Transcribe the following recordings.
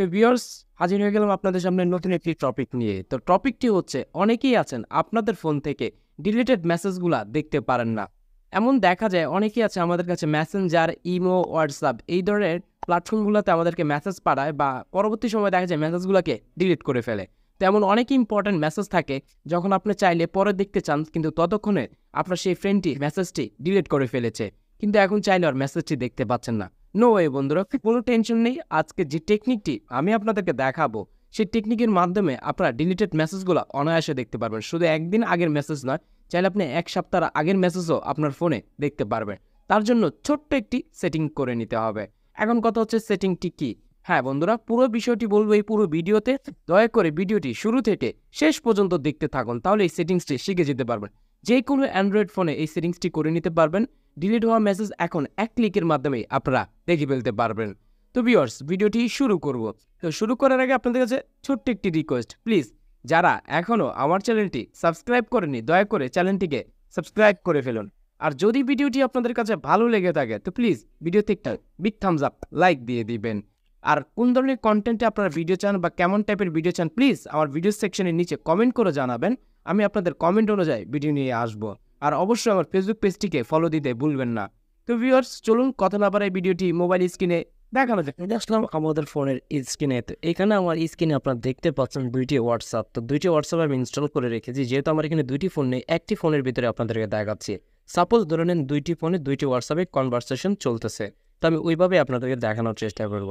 তো ভিউয়ার্স, হাজির হয়ে গেলাম আপনাদের সামনে নতুন একটি টপিক নিয়ে। তো টপিকটি হচ্ছে, অনেকেই আছেন আপনাদের ফোন থেকে ডিলিটেড মেসেজগুলা দেখতে পারেন না। এমন দেখা যায় অনেকেই আছে আমাদের কাছে মেসেঞ্জার, ইমো, হোয়াটসঅ্যাপ এই ধরনের প্ল্যাটফর্মগুলোতে আমাদেরকে মেসেজ পাঠায় বা পরবর্তী সময় দেখা যায় মেসেজগুলোকে ডিলিট করে ফেলে। তো এমন অনেক ইম্পর্টেন্ট মেসেজ থাকে যখন আপনি চাইলে পরে দেখতে চান, কিন্তু ততক্ষণে আপনার সেই ফ্রেন্ডটি মেসেজটি ডিলিট করে ফেলেছে, কিন্তু এখন চাইলে আর মেসেজটি দেখতে পাচ্ছেন না। নো ওয়ে বন্ধুরা, কোনো টেনশন নেই। আজকে যে টেকনিকটি আমি আপনাদেরকে দেখাবো, সেই টেকনিকের মাধ্যমে আপনারা ডিলিটেড মেসেজগুলো অনায়াসে দেখতে পারবেন। শুধু একদিন আগের মেসেজ নয়, চাইলে আপনি এক সপ্তাহ আগের মেসেজও আপনার ফোনে দেখতে পারবেন। তার জন্য ছোট্ট একটি সেটিং করে নিতে হবে। এখন কথা হচ্ছে সেটিংটি কি। হ্যাঁ বন্ধুরা, পুরো বিষয়টি বলবো এই পুরো ভিডিওতে। দয়া করে ভিডিওটি শুরু থেকে শেষ পর্যন্ত দেখতে থাকুন, তাহলে এই সেটিংসটি শিখে যেতে পারবেন। যে কোনো অ্যান্ড্রয়েড ফোনে এই সেটিংসটি করে নিতে পারবেন। ডিলিট হওয়া মেসেজ এখন এক ক্লিকের মাধ্যমে আপনারা দেখে ফেলতে পারবেন। তো ভিউয়ার্স, ভিডিওটি শুরু করব। তো শুরু করার আগে আপনাদের কাছে ছোট্ট একটি রিকোয়েস্ট, প্লিজ যারা এখনও আমার চ্যানেলটি সাবস্ক্রাইব করেনি, দয়া করে চ্যানেলটিকে সাবস্ক্রাইব করে ফেলুন। আর যদি ভিডিওটি আপনাদের কাছে ভালো লেগে থাকে তো প্লিজ ভিডিওতে একটা বিগ থামস আপ লাইক দিয়ে দিবেন। আর কোন ধরনের কন্টেন্টে আপনারা ভিডিও চান বা কেমন টাইপের ভিডিও চান, প্লিজ আমার ভিডিও সেকশনের নিচে কমেন্ট করে জানাবেন। আমি আপনাদের কমেন্ট অনুযায়ী ভিডিও নিয়ে আসবো। আর অবশ্যই আমার ফেসবুক পেজটিকে ফলো দিতে ভুলবেন না। তো ভিউয়ার্স, চলুন কথা না বাড়াই ভিডিওটি মোবাইল স্ক্রিনে দেখানো যায়। আসলাম আমাদের ফোনের স্ক্রিনে। তো এখানে আমার স্ক্রিনে আপনারা দেখতে পাচ্ছেন দুইটি হোয়াটসঅ্যাপ। তো দুইটি হোয়াটসঅ্যাপ আমি ইনস্টল করে রেখেছি, যেহেতু আমার এখানে দুইটি ফোন নেই, একটি ফোনের ভিতরে আপনাদেরকে দেখাচ্ছি। সাপোজ ধরে নেন দুইটি ফোনে দুইটি হোয়াটসঅ্যাপে কনভারসেশন চলতেছে, তো আমি ওইভাবে আপনাদেরকে দেখানোর চেষ্টা করব।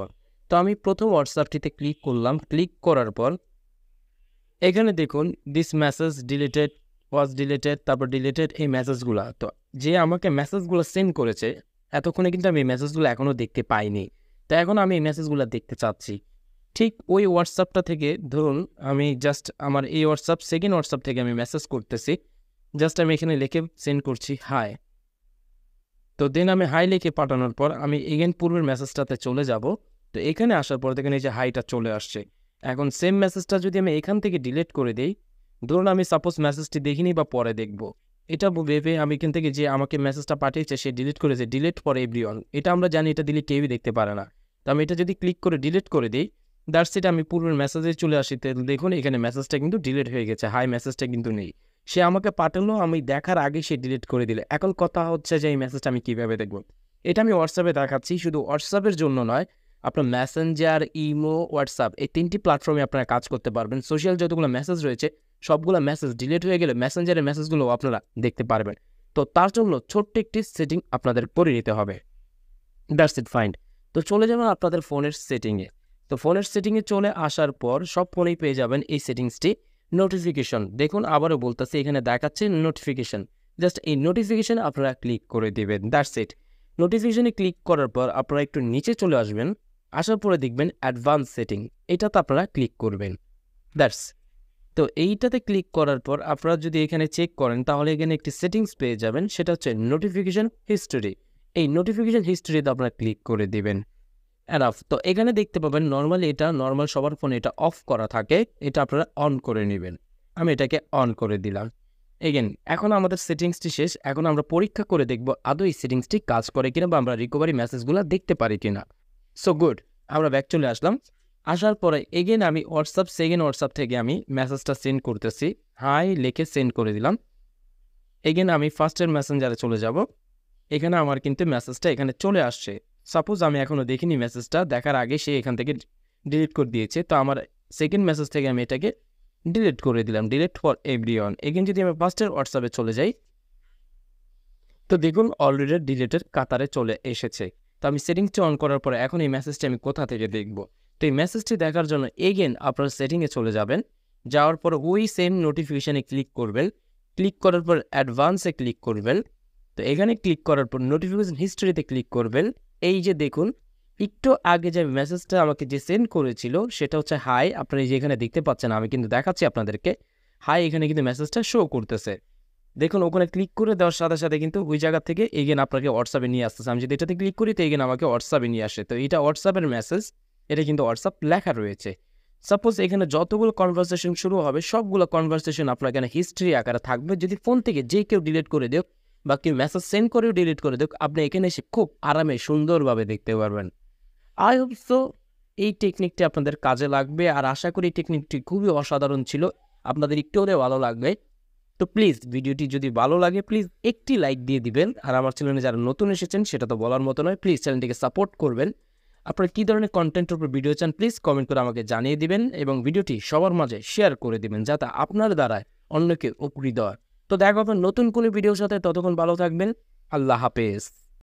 তো আমি প্রথম হোয়াটসঅ্যাপটিতে ক্লিক করলাম। ক্লিক করার পর এখানে দেখুন this message deleted, was deleted, তারপর ডিলিটেড এই মেসেজগুলো। তো যে আমাকে মেসেজগুলো সেন্ড করেছে, এতক্ষণে কিন্তু আমি এই মেসেজগুলো এখনও দেখতে পাইনি। তো এখন আমি এই মেসেজগুলো দেখতে চাচ্ছি। ঠিক ওই হোয়াটসঅ্যাপটা থেকে ধরুন আমি জাস্ট আমার এই হোয়াটসঅ্যাপ সেকেন্ড হোয়াটসঅ্যাপ থেকে আমি মেসেজ করতেছি। জাস্ট আমি এখানে লিখে সেন্ড করছি হাই। তো দেন আমি হাই লিখে পাঠানোর পর আমি এগেন পূর্বের মেসেজটাতে চলে যাব। তো এখানে আসার পর দেখেন এই যে হাইটা চলে আসছে। এখন সেম মেসেজটা যদি আমি এখান থেকে ডিলিট করে দিই, ধরুন আমি সাপোজ মেসেজটি দেখিনি বা পরে দেখব, এটা ভেবে আমি এখান থেকে যে আমাকে মেসেজটা পাঠিয়েছে সে ডিলিট করেছে, ডিলিট ফর এভরিওয়ান, এটা আমরা জানি এটা দিলে কেউই দেখতে পারে না। তো আমি এটা যদি ক্লিক করে ডিলিট করে দিই, দ্যাটস ইট, আমি পূর্বের মেসেজে চলে আসি। দেখুন এখানে মেসেজটা কিন্তু ডিলিট হয়ে গেছে, হাই মেসেজটা কিন্তু নেই। সে আমাকে পাঠালো, আমি দেখার আগে সে ডিলিট করে দিলে। এখন কথা হচ্ছে যে এই মেসেজটা আমি কীভাবে দেখব। এটা আমি হোয়াটসঅ্যাপে দেখাচ্ছি। শুধু হোয়াটসঅ্যাপের জন্য নয়, আপনার মেসেঞ্জার, ইমো, হোয়াটসঅ্যাপ এই তিনটি প্ল্যাটফর্মে আপনারা কাজ করতে পারবেন। সোশ্যাল যতগুলো মেসেজ রয়েছে সবগুলো মেসেজ ডিলিট হয়ে গেলে মেসেঞ্জারের মেসেজগুলো আপনারা দেখতে পারবেন। তো তার জন্য ছোট্ট একটি সেটিং আপনাদের করে নিতে হবে। That's it, fine. তো চলে যাবেন আপনাদের ফোনের সেটিংয়ে। তো ফোনের সেটিংয়ে চলে আসার পর সব ফোনেই পেয়ে যাবেন এই সেটিংসটি, নোটিফিকেশন। দেখুন আবারও বলতেছি, এখানে দেখাচ্ছে নোটিফিকেশন। জাস্ট এই নোটিফিকেশন আপনারা ক্লিক করে দেবেন। That's it. নোটিফিকেশনে ক্লিক করার পর আপনারা একটু নিচে চলে আসবেন। আসার পরে দেখবেন অ্যাডভান্স সেটিং, এটাতে আপনারা ক্লিক করবেন। দ্যাটস। তো এইটাতে ক্লিক করার পর আপনারা যদি এখানে চেক করেন তাহলে এখানে একটি সেটিংস পেয়ে যাবেন, সেটা হচ্ছে নোটিফিকেশন হিস্টোরি। এই নোটিফিকেশন হিস্টোরিতে আপনারা ক্লিক করে দেবেন। এনাফ। তো এখানে দেখতে পাবেন নর্মালি এটা নর্মাল সবার ফোনে এটা অফ করা থাকে, এটা আপনারা অন করে নেবেন। আমি এটাকে অন করে দিলাম। এগেন এখন আমাদের সেটিংসটি শেষ। এখন আমরা পরীক্ষা করে দেখব আদৌ এই সেটিংসটি কাজ করে কিনা বা আমরা রিকভারি মেসেজগুলো দেখতে পারি কিনা। সো গুড, আমরা ব্যাক চলে আসলাম। আসার পরে এগেন আমি সেকেন্ড হোয়াটসঅ্যাপ থেকে আমি মেসেজটা সেন্ড করতেছি, হাই লিখে সেন্ড করে দিলাম। এগেন আমি ফার্স্টের মেসেঞ্জারে চলে যাব। এখানে আমার কিন্তু মেসেজটা এখানে চলে আসছে। সাপোজ আমি এখনও দেখিনি মেসেজটা, দেখার আগে সে এখান থেকে ডিলিট করে দিয়েছে। তো আমার সেকেন্ড মেসেজ থেকে আমি এটাকে ডিলিট করে দিলাম, ডিলিট ফর এভরিওয়ান। এগেন যদি আমি ফার্স্টের হোয়াটসঅ্যাপে চলে যাই, তো দেখুন অলরেডি ডিলিটের কাতারে চলে এসেছে। তো আমি সেটিংসটি অন করার পরে এখন এই মেসেজটি আমি কোথা থেকে দেখব। তো এই মেসেজটি দেখার জন্য এগেন আপনার সেটিংয়ে চলে যাবেন। যাওয়ার পর ওই সেম নোটিফিকেশানে ক্লিক করবেন। ক্লিক করার পর অ্যাডভান্সে ক্লিক করবেন। তো এখানে ক্লিক করার পর নোটিফিকেশন হিস্ট্রিতে ক্লিক করবেন। এই যে দেখুন একটু আগে যে মেসেজটা আমাকে যে সেন্ড করেছিল সেটা হচ্ছে হাই। আপনারা যে এখানে দেখতে পাচ্ছেন, আমি কিন্তু দেখাচ্ছি আপনাদেরকে হাই, এখানে কিন্তু মেসেজটা শো করতেছে। দেখুন ওখানে ক্লিক করে দেওয়ার সাথে সাথে কিন্তু ওই জায়গা থেকে এগেন আপনাকে হোয়াটসঅ্যাপে নিয়ে আসতেছে। আমি যদি এটাতে ক্লিক করি তো এগেন আমাকে হোয়াটসঅ্যাপে নিয়ে আসে। তো এটা হোয়াটসঅ্যাপের মেসেজ, এটা কিন্তু হোয়াটসঅ্যাপ লেখা রয়েছে। সাপোজ এখানে যতগুলো কনভারসেশন শুরু হবে সবগুলো কনভারসেশন আপনার এখানে হিস্ট্রি আকারে থাকবে। যদি ফোন থেকে যে কেউ ডিলিট করে দেও বা কেউ মেসেজ সেন্ড করেও ডিলিট করে দেও, আপনি এখানে এসে খুব আরামে সুন্দরভাবে দেখতে পারবেন। আই হোপ সো এই টেকনিকটি আপনাদের কাজে লাগবে, আর আশা করি এই টেকনিকটি খুবই অসাধারণ ছিল, আপনাদের একটু হলেও ভালো লাগবে। তো প্লিজ ভিডিওটি যদি ভালো লাগে প্লিজ একটি লাইক দিয়ে দিবেন, আর আমার চ্যানেলে যারা নতুন এসেছেন সেটা তো বলার মতো নয়, প্লিজ চ্যানেলটিকে সাপোর্ট করবেন। আপনারা কী ধরনের কন্টেন্টের উপর ভিডিও চান প্লিজ কমেন্ট করে আমাকে জানিয়ে দিবেন, এবং ভিডিওটি সবার মাঝে শেয়ার করে দিবেন যাতে আপনার দ্বারায় অন্যকে উপকৃত হয়। তো দেখা হবে নতুন কোনো ভিডিওর সাথে, ততক্ষণ ভালো থাকবেন। আল্লাহ হাফেজ।